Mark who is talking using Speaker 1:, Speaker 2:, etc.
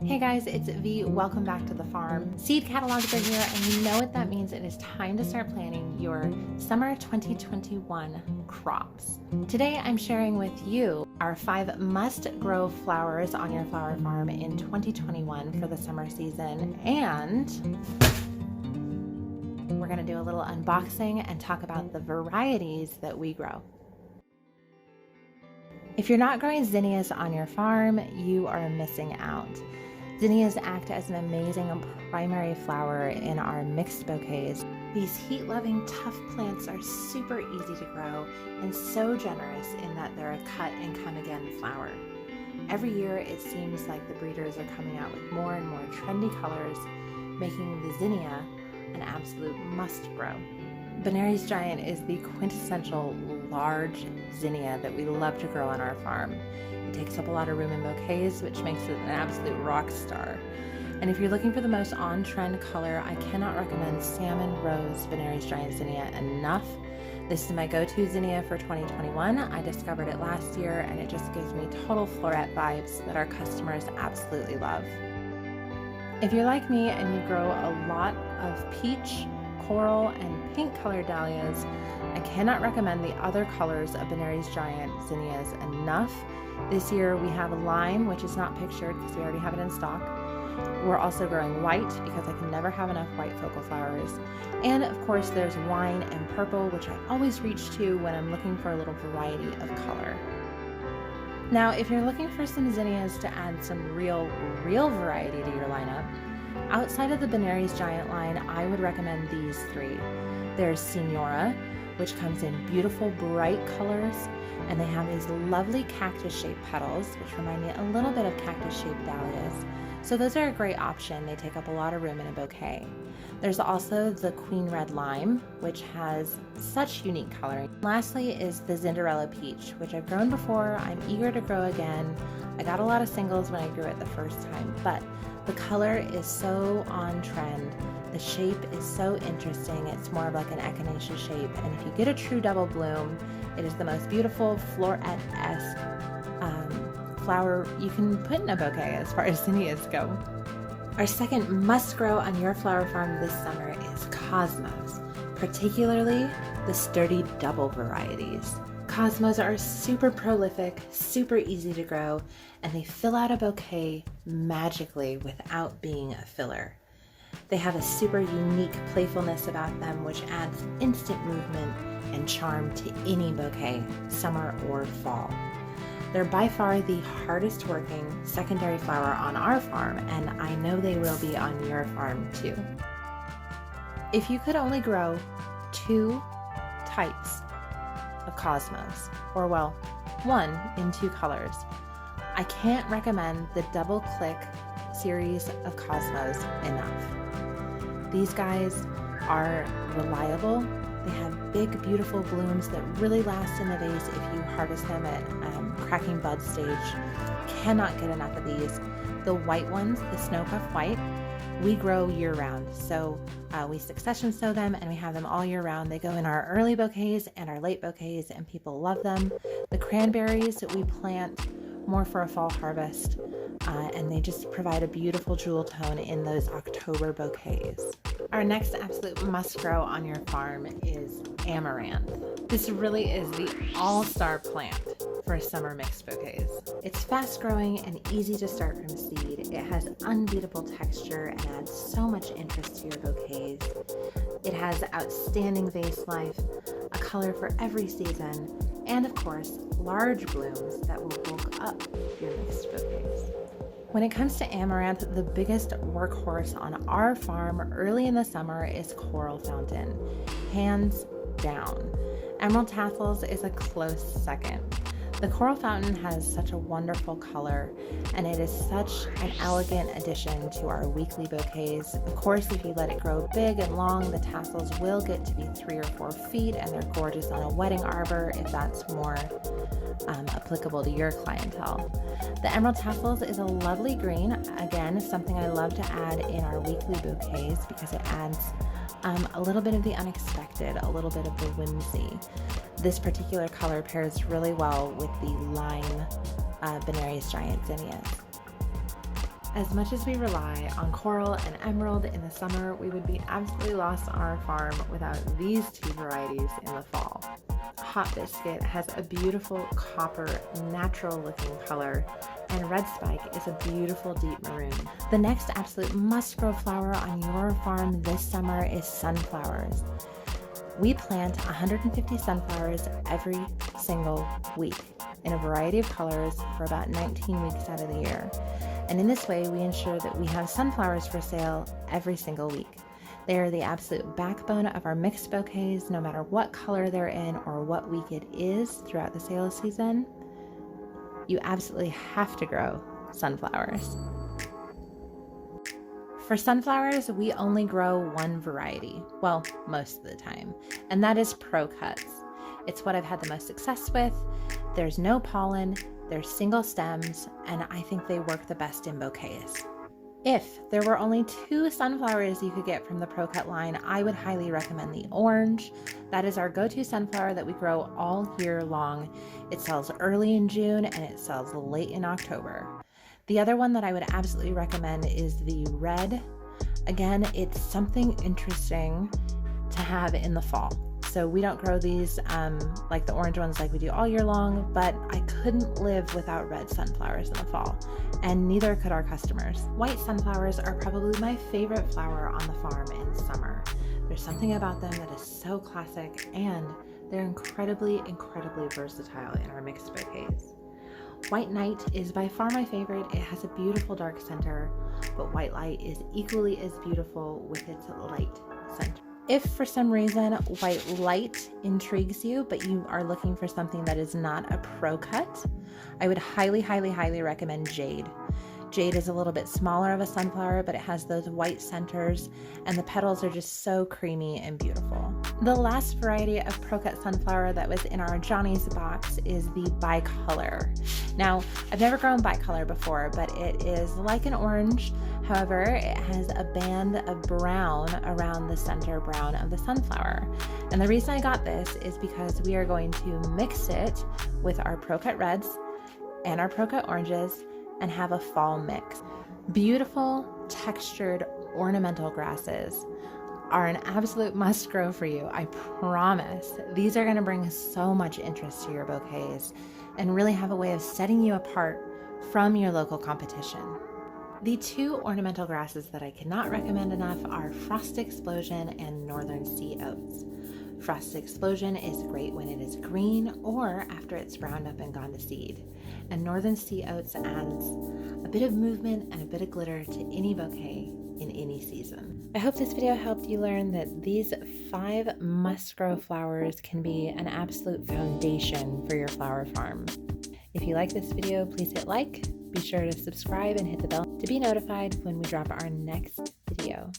Speaker 1: Hey guys, it's V. Welcome back to the farm. Seed catalogs are here, and you know what that means. It is time to start planning your summer 2021 crops. Today I'm sharing with you our 5 must-grow flowers on your flower farm in 2021 for the summer season, and we're going to do a little unboxing and talk about the varieties that we grow. If you're not growing zinnias on your farm, you are missing out. Zinnias act as an amazing primary flower in our mixed bouquets. These heat-loving, tough plants are super easy to grow and so generous in that they're a cut and come again flower. Every year it seems like the breeders are coming out with more and more trendy colors, making the zinnia an absolute must-grow. Benary's Giant is the quintessential large zinnia that we love to grow on our farm. It takes up a lot of room in bouquets, which makes it an absolute rock star. And if you're looking for the most on-trend color, I cannot recommend Salmon Rose Benary's Giant Zinnia enough. This is my go-to zinnia for 2021. I discovered it last year, and it just gives me total floret vibes that our customers absolutely love. If you're like me and you grow a lot of peach, coral, and pink colored dahlias, I cannot recommend the other colors of Benary's Giant zinnias enough. This year we have lime, which is not pictured because we already have it in stock. We're also growing white because I can never have enough white focal flowers. And of course there's wine and purple, which I always reach to when I'm looking for a little variety of color. Now, if you're looking for some zinnias to add some real variety to your lineup, outside of the Benary's Giant line, I would recommend these 3. There's Senora, which comes in beautiful bright colors, and they have these lovely cactus-shaped petals, which remind me a little bit of cactus-shaped dahlias. So those are a great option. They take up a lot of room in a bouquet. There's also the Queen Red Lime, which has such unique coloring. Lastly is the Cinderella Peach, which I've grown before. I'm eager to grow again. I got a lot of singles when I grew it the first time, but the color is so on trend. The shape is so interesting. It's more of like an echinacea shape, and if you get a true double bloom, it is the most beautiful floret-esque flower you can put in a bouquet as far as zinnias go. Our second must-grow on your flower farm this summer is Cosmos, particularly the sturdy double varieties. Cosmos are super prolific, super easy to grow, and they fill out a bouquet magically without being a filler. They have a super unique playfulness about them, which adds instant movement and charm to any bouquet, summer or fall. They're by far the hardest working secondary flower on our farm, and I know they will be on your farm too. If you could only grow 2 types of Cosmos, or well, 1 in 2 colors, I can't recommend the double click series of Cosmos enough. These guys are reliable. They have big, beautiful blooms that really last in the vase if you harvest them at cracking bud stage. Cannot get enough of these. The white ones, the snow puff white, we grow year round. So we succession sow them and we have them all year round. They go in our early bouquets and our late bouquets, and people love them. The cranberries that we plant more for a fall harvest, and they just provide a beautiful jewel tone in those October bouquets. Our next absolute must grow on your farm is Amaranth. This really is the all-star plant for summer mixed bouquets. It's fast growing and easy to start from seed. It has unbeatable texture and adds so much interest to your bouquets. It has outstanding vase life, a color for every season, and of course, large blooms that will bulk up your mixed bouquets. When it comes to Amaranth, the biggest workhorse on our farm early in the summer is Coral Fountain, hands down. Emerald Tassels is a close second. The Coral Fountain has such a wonderful color, and it is such an elegant addition to our weekly bouquets. Of course, if you let it grow big and long, the tassels will get to be 3 or 4 feet, and they're gorgeous on a wedding arbor if that's more applicable to your clientele. The Emerald Tassels is a lovely green, again, something I love to add in our weekly bouquets because it adds a little bit of the unexpected, a little bit of the whimsy. This particular color pairs really well with the lime Benary's Giant zinnias. As much as we rely on coral and emerald in the summer, we would be absolutely lost on our farm without these two varieties in the fall. Hot Biscuit has a beautiful copper, natural looking color, and Red Spike is a beautiful deep maroon. The next absolute must-grow flower on your farm this summer is sunflowers. We plant 150 sunflowers every single week in a variety of colors for about 19 weeks out of the year. And in this way, we ensure that we have sunflowers for sale every single week. They are the absolute backbone of our mixed bouquets, no matter what color they're in or what week it is throughout the sales season. You absolutely have to grow sunflowers. For sunflowers, we only grow one variety, well, most of the time, and that is Pro Cuts. It's what I've had the most success with. There's no pollen, they're single stems, and I think they work the best in bouquets. If there were only 2 sunflowers you could get from the Pro Cut line, I would highly recommend the orange. That is our go-to sunflower that we grow all year long. It sells early in June and it sells late in October. The other one that I would absolutely recommend is the red. Again, it's something interesting to have in the fall. So we don't grow these like the orange ones like we do all year long, but I couldn't live without red sunflowers in the fall, and neither could our customers. White sunflowers are probably my favorite flower on the farm in summer. There's something about them that is so classic, and they're incredibly versatile in our mixed bouquets. White Night is by far my favorite. It has a beautiful dark center, but White Light is equally as beautiful with its light center. If for some reason White Light intrigues you, but you are looking for something that is not a Pro Cut, I would highly recommend Jade. Jade is a little bit smaller of a sunflower, but it has those white centers, and the petals are just so creamy and beautiful. The last variety of Pro Cut sunflower that was in our Johnny's box is the bicolor. Now, I've never grown bicolor before, but it is like an orange. However, it has a band of brown around the center brown of the sunflower. And the reason I got this is because we are going to mix it with our Pro Cut reds and our Pro Cut oranges and have a fall mix. Beautiful, textured, ornamental grasses are an absolute must grow for you, I promise. These are going to bring so much interest to your bouquets and really have a way of setting you apart from your local competition. The 2 ornamental grasses that I cannot recommend enough are Frost Explosion and Northern Sea Oats. Frost Explosion is great when it is green or after it's browned up and gone to seed. And Northern Sea Oats adds a bit of movement and a bit of glitter to any bouquet in any season. I hope this video helped you learn that these 5 must-grow flowers can be an absolute foundation for your flower farm. If you like this video, please hit like, be sure to subscribe and hit the bell to be notified when we drop our next video.